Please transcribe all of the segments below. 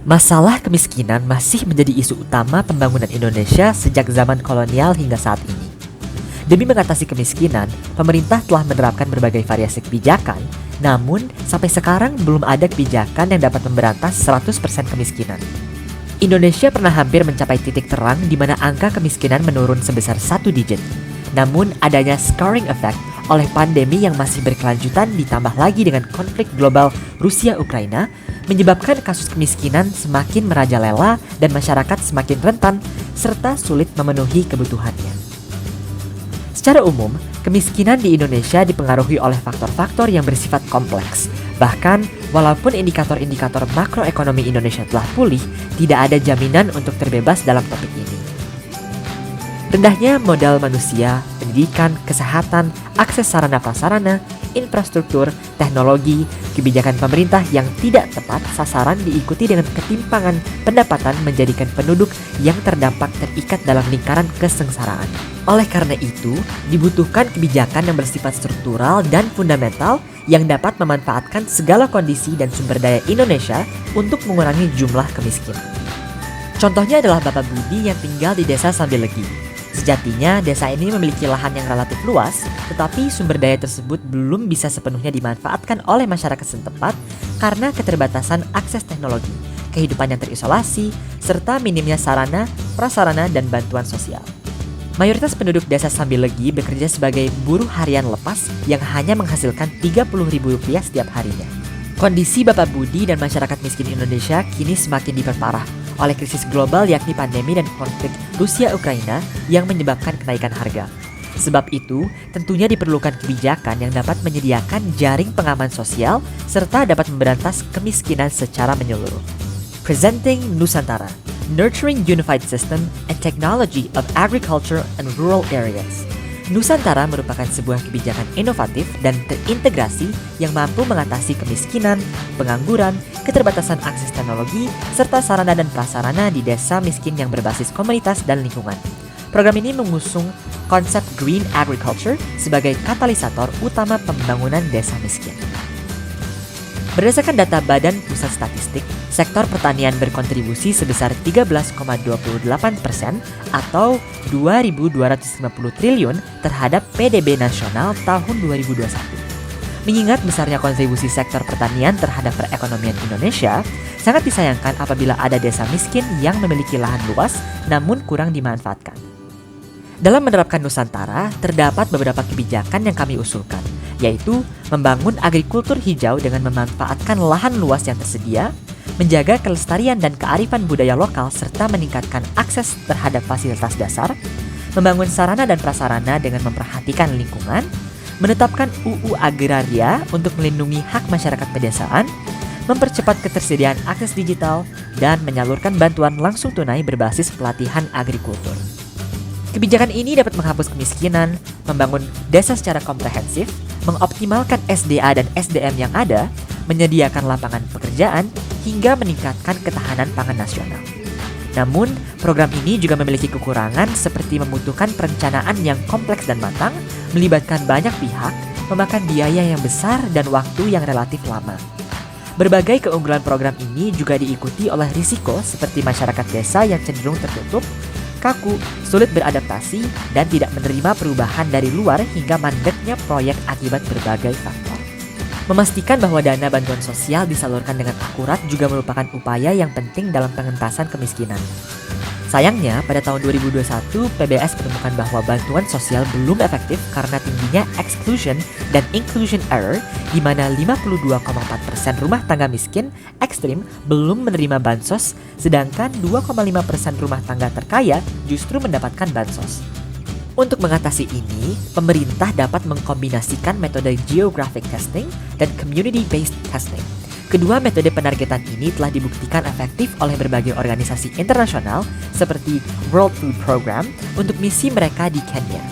Masalah kemiskinan masih menjadi isu utama pembangunan Indonesia sejak zaman kolonial hingga saat ini. Demi mengatasi kemiskinan, pemerintah telah menerapkan berbagai variasi kebijakan, namun sampai sekarang belum ada kebijakan yang dapat memberantas 100% kemiskinan. Indonesia pernah hampir mencapai titik terang di mana angka kemiskinan menurun sebesar 1 digit. Namun adanya scarring effect oleh pandemi yang masih berkelanjutan ditambah lagi dengan konflik global Rusia-Ukraina menyebabkan kasus kemiskinan semakin merajalela dan masyarakat semakin rentan serta sulit memenuhi kebutuhannya. Secara umum, kemiskinan di Indonesia dipengaruhi oleh faktor-faktor yang bersifat kompleks. Bahkan, walaupun indikator-indikator makroekonomi Indonesia telah pulih, tidak ada jaminan untuk terbebas dalam topik ini. Rendahnya modal manusia, pendidikan, kesehatan, akses sarana-prasarana, infrastruktur, teknologi, kebijakan pemerintah yang tidak tepat sasaran diikuti dengan ketimpangan pendapatan menjadikan penduduk yang terdampak terikat dalam lingkaran kesengsaraan. Oleh karena itu, dibutuhkan kebijakan yang bersifat struktural dan fundamental yang dapat memanfaatkan segala kondisi dan sumber daya Indonesia untuk mengurangi jumlah kemiskinan. Contohnya adalah Bapak Budi yang tinggal di desa Sambilegi. Sejatinya, desa ini memiliki lahan yang relatif luas, tetapi sumber daya tersebut belum bisa sepenuhnya dimanfaatkan oleh masyarakat setempat karena keterbatasan akses teknologi, kehidupan yang terisolasi, serta minimnya sarana, prasarana, dan bantuan sosial. Mayoritas penduduk desa Sambilegi bekerja sebagai buruh harian lepas yang hanya menghasilkan Rp30.000 setiap harinya. Kondisi Bapak Budi dan masyarakat miskin Indonesia kini semakin diperparah oleh krisis global yakni pandemi dan konflik Rusia-Ukraina yang menyebabkan kenaikan harga. Sebab itu, tentunya diperlukan kebijakan yang dapat menyediakan jaring pengaman sosial serta dapat memberantas kemiskinan secara menyeluruh. Presenting Nusantara, Nurturing Unified System and Technology of Agriculture and Rural Areas. Nusantara merupakan sebuah kebijakan inovatif dan terintegrasi yang mampu mengatasi kemiskinan, pengangguran, keterbatasan akses teknologi, serta sarana dan prasarana di desa miskin yang berbasis komunitas dan lingkungan. Program ini mengusung konsep Green Agriculture sebagai katalisator utama pembangunan desa miskin. Berdasarkan data Badan Pusat Statistik, sektor pertanian berkontribusi sebesar 13,28% atau 2.250 triliun terhadap PDB nasional tahun 2021. Mengingat besarnya kontribusi sektor pertanian terhadap perekonomian Indonesia, sangat disayangkan apabila ada desa miskin yang memiliki lahan luas namun kurang dimanfaatkan. Dalam menerapkan Nusantara, terdapat beberapa kebijakan yang kami usulkan, yaitu membangun agrikultur hijau dengan memanfaatkan lahan luas yang tersedia, menjaga kelestarian dan kearifan budaya lokal serta meningkatkan akses terhadap fasilitas dasar, membangun sarana dan prasarana dengan memperhatikan lingkungan, menetapkan UU Agraria untuk melindungi hak masyarakat pedesaan, mempercepat ketersediaan akses digital, dan menyalurkan bantuan langsung tunai berbasis pelatihan agrikultur. Kebijakan ini dapat menghapus kemiskinan, membangun desa secara komprehensif, mengoptimalkan SDA dan SDM yang ada, menyediakan lapangan pekerjaan, hingga meningkatkan ketahanan pangan nasional. Namun, program ini juga memiliki kekurangan seperti membutuhkan perencanaan yang kompleks dan matang, melibatkan banyak pihak, memakan biaya yang besar dan waktu yang relatif lama. Berbagai keunggulan program ini juga diikuti oleh risiko seperti masyarakat desa yang cenderung tertutup, kaku, sulit beradaptasi, dan tidak menerima perubahan dari luar hingga mandeknya proyek akibat berbagai faktor. Memastikan bahwa dana bantuan sosial disalurkan dengan akurat juga merupakan upaya yang penting dalam pengentasan kemiskinan. Sayangnya, pada tahun 2021, PBS menemukan bahwa bantuan sosial belum efektif karena tingginya exclusion dan inclusion error, di mana 52,4% rumah tangga miskin ekstrim belum menerima bansos, sedangkan 2,5% rumah tangga terkaya justru mendapatkan bansos. Untuk mengatasi ini, pemerintah dapat mengkombinasikan metode geographic testing dan community-based testing. Kedua metode penargetan ini telah dibuktikan efektif oleh berbagai organisasi internasional seperti World Food Program untuk misi mereka di Kenya.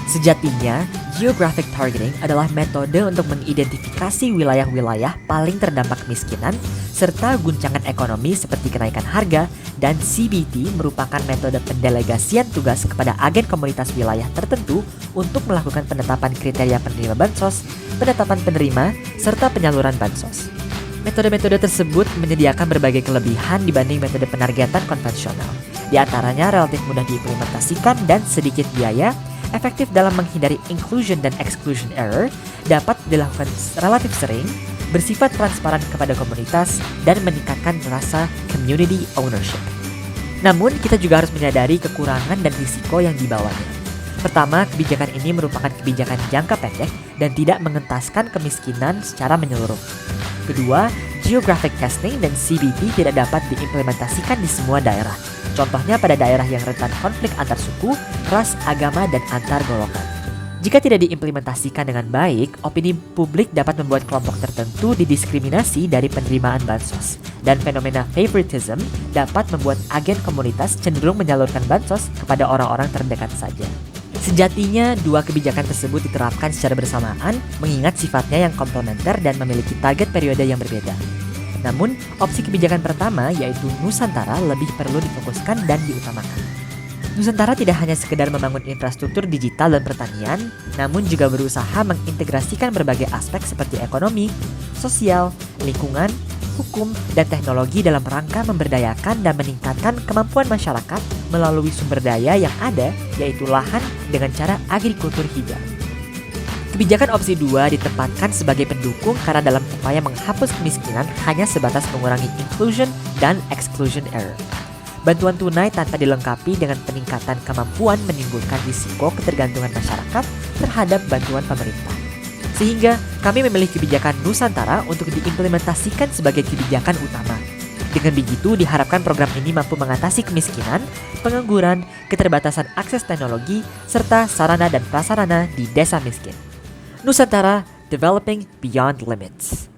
Sejatinya, geographic targeting adalah metode untuk mengidentifikasi wilayah-wilayah paling terdampak kemiskinan serta guncangan ekonomi seperti kenaikan harga, dan CBT merupakan metode pendelegasian tugas kepada agen komunitas wilayah tertentu untuk melakukan penetapan kriteria penerima bansos, penetapan penerima, serta penyaluran bansos. Metode-metode tersebut menyediakan berbagai kelebihan dibanding metode penargetan konvensional. Di antaranya relatif mudah diimplementasikan dan sedikit biaya, efektif dalam menghindari inclusion dan exclusion error, dapat dilakukan relatif sering, bersifat transparan kepada komunitas, dan meningkatkan rasa community ownership. Namun, kita juga harus menyadari kekurangan dan risiko yang dibawanya. Pertama, kebijakan ini merupakan kebijakan jangka pendek dan tidak mengentaskan kemiskinan secara menyeluruh. Kedua, geographic testing dan CBT tidak dapat diimplementasikan di semua daerah. Contohnya pada daerah yang rentan konflik antar suku, ras, agama, dan antar golongan. Jika tidak diimplementasikan dengan baik, opini publik dapat membuat kelompok tertentu didiskriminasi dari penerimaan bansos. Dan fenomena favoritism dapat membuat agen komunitas cenderung menyalurkan bansos kepada orang-orang terdekat saja. Sejatinya, dua kebijakan tersebut diterapkan secara bersamaan, mengingat sifatnya yang komplementer dan memiliki target periode yang berbeda. Namun, opsi kebijakan pertama, yaitu Nusantara, lebih perlu difokuskan dan diutamakan. Nusantara tidak hanya sekedar membangun infrastruktur digital dan pertanian, namun juga berusaha mengintegrasikan berbagai aspek seperti ekonomi, sosial, lingkungan, hukum, dan teknologi dalam rangka memberdayakan dan meningkatkan kemampuan masyarakat melalui sumber daya yang ada, yaitu lahan dengan cara agrikultur hijau. Kebijakan opsi 2 ditempatkan sebagai pendukung karena dalam upaya menghapus kemiskinan hanya sebatas mengurangi inclusion dan exclusion error. Bantuan tunai tanpa dilengkapi dengan peningkatan kemampuan menimbulkan risiko ketergantungan masyarakat terhadap bantuan pemerintah. Sehingga kami memilih kebijakan Nusantara untuk diimplementasikan sebagai kebijakan utama. Dengan begitu diharapkan program ini mampu mengatasi kemiskinan, pengangguran, keterbatasan akses teknologi, serta sarana dan prasarana di desa miskin. Nusantara, Developing Beyond Limits.